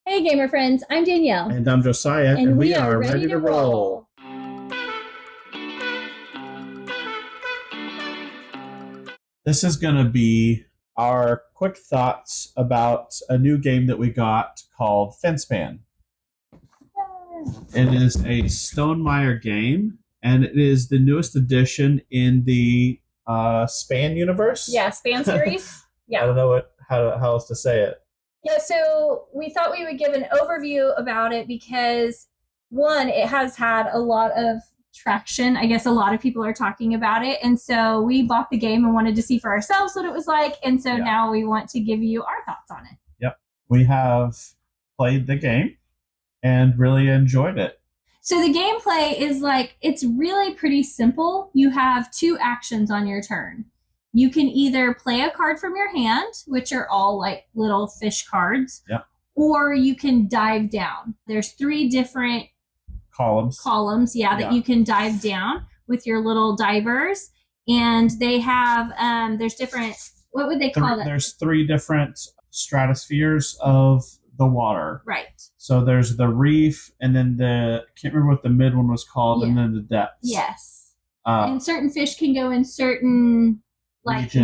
Hey, gamer friends, I'm Danielle. And I'm Josiah, and we are ready to roll. This is going to be our quick thoughts about a new game that we got called Finspan. It is a Stonemaier game, and it is the newest addition in the Span universe. Yeah, Span series. I don't know how else to say it. Yeah, so we thought we would give an overview about it because, one, it has had a lot of traction. I guess a lot of people are talking about it. And so we bought the game and wanted to see for ourselves what it was like. And so now we want to give you our thoughts on it. Yep. We have played the game and really enjoyed it. So the gameplay is it's really pretty simple. You have two actions on your turn. You can either play a card from your hand, which are all like little fish cards, or you can dive down. There's three different columns, that you can dive down with your little divers. And they have, there's different, what would they call that? There's three different stratospheres of the water. Right. So there's the reef, and then I can't remember what the mid one was called, and then the depths. Yes. And certain fish can go in certain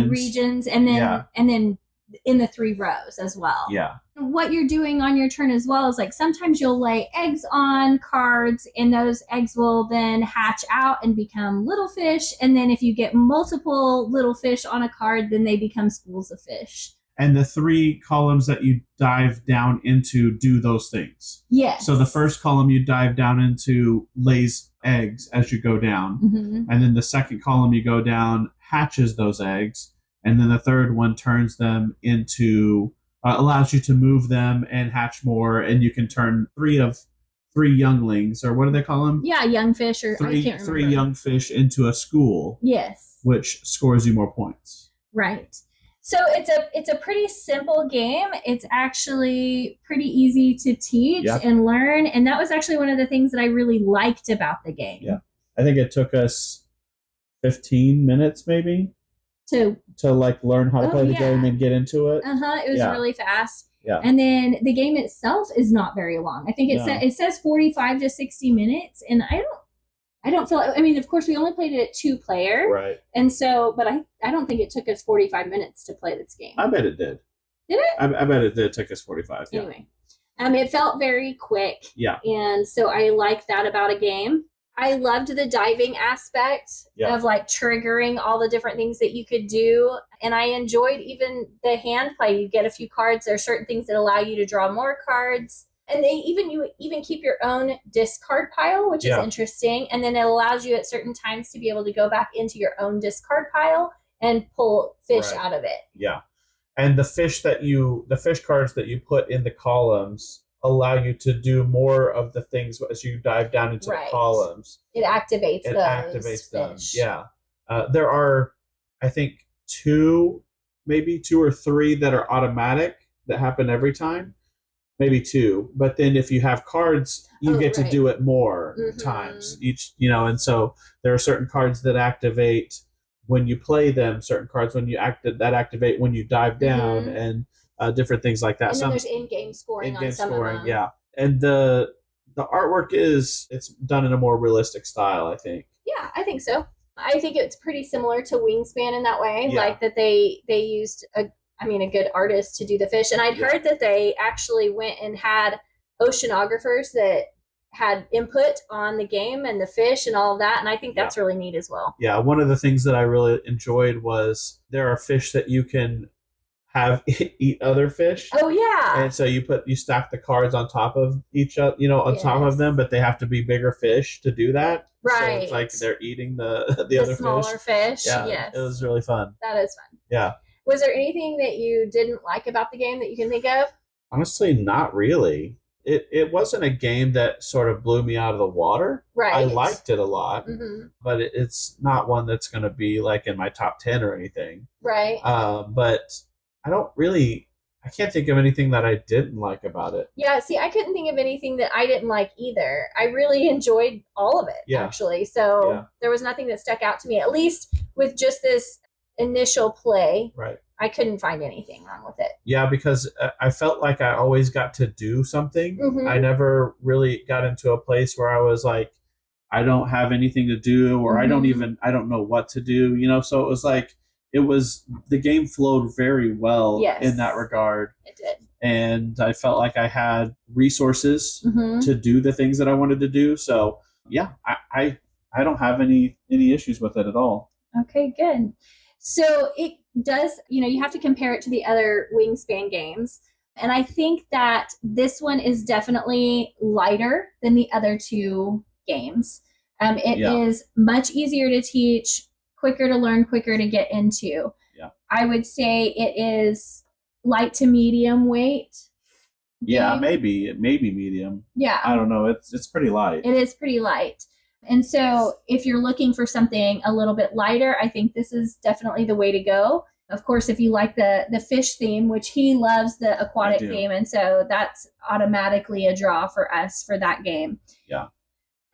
regions and then in the three rows as well. Yeah. What you're doing on your turn as well is sometimes you'll lay eggs on cards, and those eggs will then hatch out and become little fish. And then if you get multiple little fish on a card, then they become schools of fish. And the three columns that you dive down into do those things. Yes. So the first column you dive down into lays eggs as you go down. Mm-hmm. And then the second column you go down hatches those eggs. And then the third one turns them into, allows you to move them and hatch more. And you can turn three younglings, or what do they call them? Yeah, young fish, or I can't remember. Three young fish into a school. Yes. Which scores you more points. Right. So it's a pretty simple game. It's actually pretty easy to teach and learn. And that was actually one of the things that I really liked about the game. Yeah. I think it took us 15 minutes maybe to learn how to play the game and get into it. It was really fast. Yeah. And then the game itself is not very long. I think it says 45 to 60 minutes. And I don't feel I mean, of course, we only played it at 2-player. Right. And so, but I don't think it took us 45 minutes to play this game. I bet it did. Did it? I bet it did take us 45. Anyway, it felt very quick. Yeah. And so I like that about a game. I loved the diving aspect of triggering all the different things that you could do. And I enjoyed even the hand play. You get a few cards. There are certain things that allow you to draw more cards. And you even keep your own discard pile, which is interesting. And then it allows you at certain times to be able to go back into your own discard pile and pull fish out of it. Yeah. And the fish cards that you put in the columns allow you to do more of the things as you dive down into the columns. It activates them. Fish. Yeah. There are, I think, two or three that are automatic that happen every time. Maybe two, but then if you have cards, you get to do it more times each, and so there are certain cards that activate when you play them, certain cards that activate when you dive down, and different things like that. And then there's in-game scoring on some of them. Yeah. And the artwork it's done in a more realistic style, I think. Yeah, I think so. I think it's pretty similar to Wingspan in that way, that they used a good artist to do the fish. And I'd heard that they actually went and had oceanographers that had input on the game and the fish and all of that. And I think that's really neat as well. Yeah. One of the things that I really enjoyed was there are fish that you can have eat other fish. Oh yeah. And so you stack the cards on top of each other, on top of them, but they have to be bigger fish to do that. Right. So it's like they're eating the other smaller fish. Yeah. Yes. It was really fun. That is fun. Yeah. Was there anything that you didn't like about the game that you can think of? Honestly, not really. It wasn't a game that sort of blew me out of the water. Right. I liked it a lot, but it's not one that's going to be in my top 10 or anything. Right. But I can't think of anything that I didn't like about it. Yeah, see, I couldn't think of anything that I didn't like either. I really enjoyed all of it, actually. So there was nothing that stuck out to me, at least with just this initial play. Right. I couldn't find anything wrong with it. Yeah, because I felt like I always got to do something. Mm-hmm. I never really got into a place where I was like, I don't have anything to do, or Mm-hmm. I don't know what to do, so it was like, the game flowed very well in that regard. It did. And I felt like I had resources Mm-hmm. to do the things that I wanted to do. So yeah, I don't have any issues with it at all. Okay, good. So it does, you have to compare it to the other Wingspan games. And I think that this one is definitely lighter than the other two games. It is much easier to teach, quicker to learn, quicker to get into. Yeah. I would say it is light to medium weight. Yeah, maybe medium. Yeah. I don't know. It's pretty light. It is pretty light. And so if you're looking for something a little bit lighter, I think this is definitely the way to go. Of course, if you like the fish theme, which he loves the aquatic theme, and so that's automatically a draw for us for that game. Yeah.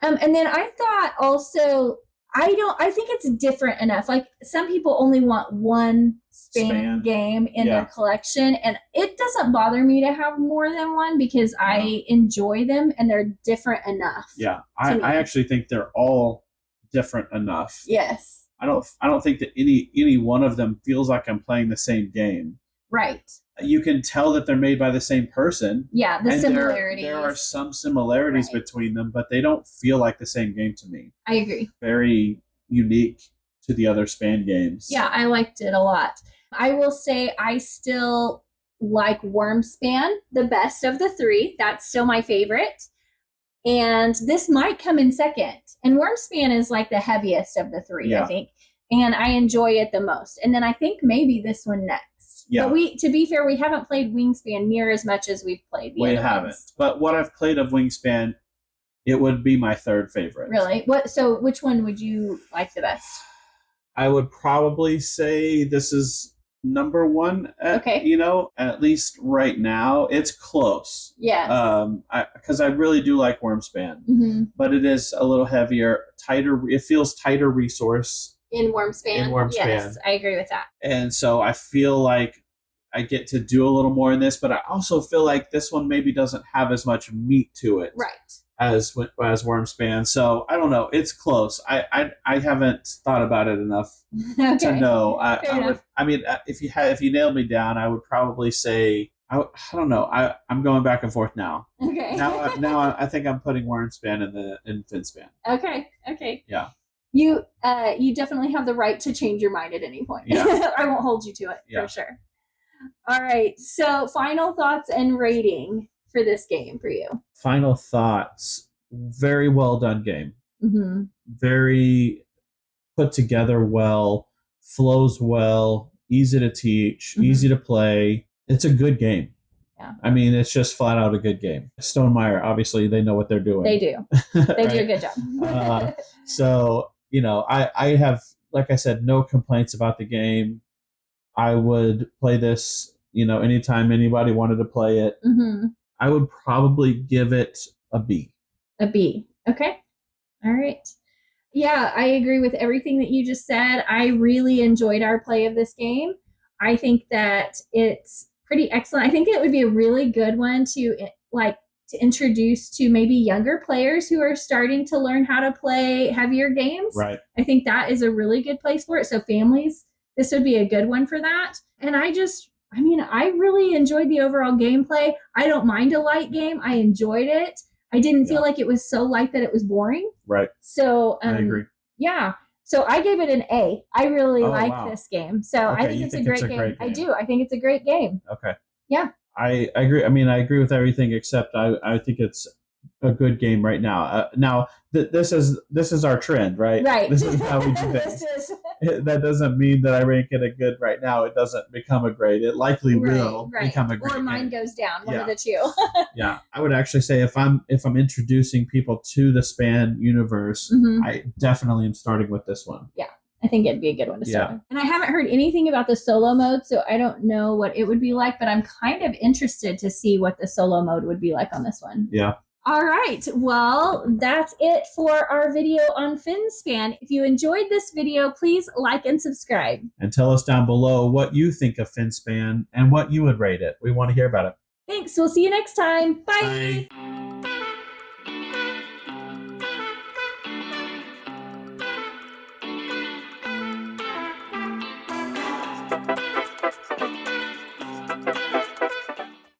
And then I thought also, I think it's different enough. Like some people only want one span game in their collection, and it doesn't bother me to have more than one because I enjoy them and they're different enough. Yeah, I actually think they're all different enough. Yes. I don't think that any one of them feels like I'm playing the same game. Right. You can tell that they're made by the same person. Yeah, the similarities. There are some similarities between them, but they don't feel like the same game to me. I agree. Very unique to the other Span games. Yeah, I liked it a lot. I will say I still like Wormspan the best of the three. That's still my favorite. And this might come in second. And Wormspan is like the heaviest of the three, I think. And I enjoy it the most. And then I think maybe this one next. Yeah. But to be fair, we haven't played Wingspan near as much as we've played the other haven't. Ones. But what I've played of Wingspan, it would be my third favorite. Really? So which one would you like the best? I would probably say this is number one. At least right now. It's close. Yeah. Because I really do like Wormspan. But it is a little heavier, tighter. It feels tighter resource. In Wormspan? Yes, I agree with that. And so I feel like I get to do a little more in this, but I also feel like this one maybe doesn't have as much meat to it. Right. As Wormspan. So I don't know. It's close. I haven't thought about it enough to know. If you nailed me down, I would probably say I don't know. I'm going back and forth now. Okay. Now I think I'm putting Wormspan in Finspan. Okay. Yeah. You definitely have the right to change your mind at any point. Yeah. I won't hold you to it for sure. All right. So final thoughts and rating for this game for you. Final thoughts. Very well done game. Mm-hmm. Very put together well, flows well, easy to teach, easy to play. It's a good game. Yeah. I mean, it's just flat out a good game. Stonemaier, obviously, they know what they're doing. They do. They do a good job. So, I have, like I said, no complaints about the game. I would play this, anytime anybody wanted to play it. Mm-hmm. I would probably give it a B. A B. Okay. All right. Yeah, I agree with everything that you just said. I really enjoyed our play of this game. I think that it's pretty excellent. I think it would be a really good one to introduce to maybe younger players who are starting to learn how to play heavier games. Right. I think that is a really good place for it. So families, this would be a good one for that. And I really enjoyed the overall gameplay. I don't mind a light game. I enjoyed it. I didn't feel like it was so light that it was boring. Right. So I agree. Yeah. So I gave it an A. I really like this game. So I think it's a great game. I do. I think it's a great game. Okay. Yeah. I agree. I mean, I agree with everything except I think it's a good game right now. Now this is our trend, right? Right. This is how we do things. That doesn't mean that I rank it a good right now. It doesn't become a great. It likely will become a great. Or mine goes down. One of the two. Yeah, I would actually say if I'm introducing people to the Span universe, I definitely am starting with this one. Yeah. I think it'd be a good one to start with. And I haven't heard anything about the solo mode, so I don't know what it would be like, but I'm kind of interested to see what the solo mode would be like on this one. Yeah. All right. Well, that's it for our video on Finspan. If you enjoyed this video, please like and subscribe. And tell us down below what you think of Finspan and what you would rate it. We want to hear about it. Thanks. We'll see you next time. Bye. Bye.